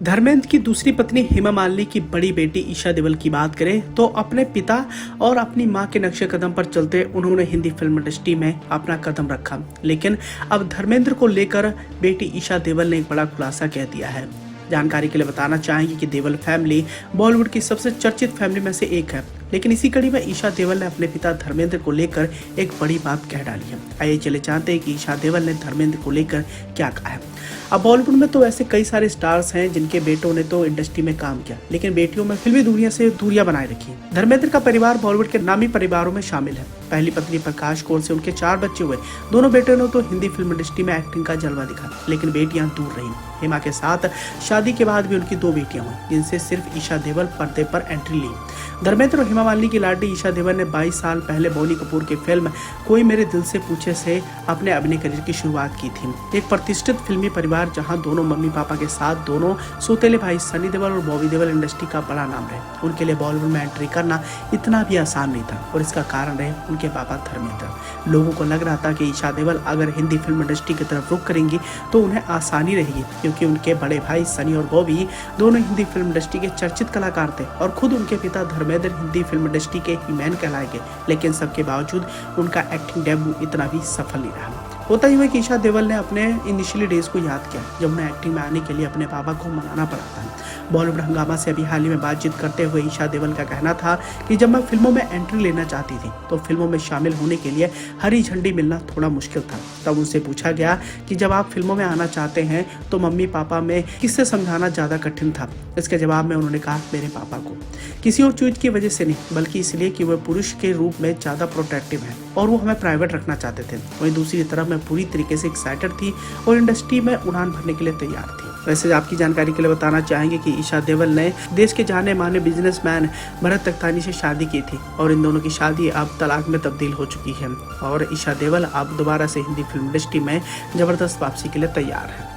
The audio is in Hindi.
धर्मेंद्र की दूसरी पत्नी हेमा मालिनी की बड़ी बेटी ईशा देओल की बात करें तो अपने पिता और अपनी मां के नक्शे कदम पर चलते उन्होंने हिंदी फिल्म इंडस्ट्री में अपना कदम रखा। लेकिन अब धर्मेंद्र को लेकर बेटी ईशा देओल ने एक बड़ा खुलासा कह दिया है। जानकारी के लिए बताना चाहेंगे कि देओल फैमिली बॉलीवुड की सबसे चर्चित फैमिली में से एक है, लेकिन इसी कड़ी में ईशा देओल ने अपने पिता धर्मेंद्र को लेकर एक बड़ी बात कह डाली है। आइए चले जानते हैं कि ईशा देओल ने धर्मेंद्र को लेकर क्या कहा है। अब बॉलीवुड में तो ऐसे कई सारे स्टार्स हैं जिनके बेटों ने तो इंडस्ट्री में काम किया, लेकिन बेटियों में फिल्मी दुनिया से दूरियां बनाए रखी। धर्मेंद्र का परिवार बॉलीवुड के नामी परिवारों में शामिल है। पहली पत्नी प्रकाश कौर से उनके 4 बच्चे हुए। दोनों बेटों ने तो हिंदी फिल्म इंडस्ट्री में एक्टिंग का जलवा दिखा, लेकिन बेटियां दूर रहीं। हेमा के साथ शादी के बाद भी उनकी 2 बेटियां हुई, जिनसे सिर्फ ईशा देओल पर्दे पर एंट्री ली। धर्मेंद्र और हेमा मालिनी की लाडली ईशा देओल ने 22 साल पहले बोनी कपूर की फिल्म कोई मेरे दिल से पूछे से अपने अभिनय करियर की शुरुआत की थी। एक प्रतिष्ठित फिल्मी परिवार जहां दोनों मम्मी पापा के साथ दोनों सौतेले भाई सनी देओल और बॉबी देओल इंडस्ट्री का बड़ा नाम रहे। उनके लिए बॉलीवुड में एंट्री करना इतना भी आसान नहीं था, और इसका कारण रहे उनके पापा धर्मेंद्र। लोगों को लग रहा था कि ईशा देओल अगर हिंदी फिल्म इंडस्ट्री की तरफ रुख करेंगी तो उन्हें आसानी रहेगी, क्योंकि उनके बड़े भाई सनी और बॉबी दोनों हिंदी फिल्म इंडस्ट्री के चर्चित कलाकार थे, और खुद उनके पिता धर्मेंद्र हिंदी फिल्म इंडस्ट्री के ही मैन कहलाए गए। लेकिन सबके बावजूद उनका एक्टिंग डेब्यू इतना भी सफल नहीं रहा। होता ही हुआ कि ईशा देओल ने अपने इनिशियली डेज को याद किया जब उन्हें एक्टिंग में आने के लिए अपने पापा को मनाना पड़ा था। बॉलीवुड हंगामा से अभी हाल ही में बातचीत करते हुए ईशा देओल का कहना था कि जब मैं फिल्मों में एंट्री लेना चाहती थी तो फिल्मों में शामिल होने के लिए हरी झंडी मिलना थोड़ा मुश्किल था। तब उनसे पूछा गया कि जब आप फिल्मों में आना चाहते हैं तो मम्मी पापा में किससे समझाना ज़्यादा कठिन था। इसके जवाब में उन्होंने कहा मेरे पापा को। किसी और चीज़ की वजह से नहीं, बल्कि इसलिए कि वह पुरुष के रूप में ज़्यादा प्रोटेक्टिव है और वो हमें प्राइवेट रखना चाहते थे। वहीं दूसरी तरफ मैं पूरी तरीके से एक्साइटेड थी और इंडस्ट्री में उड़ान भरने के लिए तैयार थी। वैसे आपकी जानकारी के लिए बताना चाहेंगे कि ईशा देओल ने देश के जाने माने बिजनेसमैन भरत तख्तानी से शादी की थी, और इन दोनों की शादी अब तलाक में तब्दील हो चुकी है, और ईशा देओल अब दोबारा से हिंदी फिल्म इंडस्ट्री में जबरदस्त वापसी के लिए तैयार है।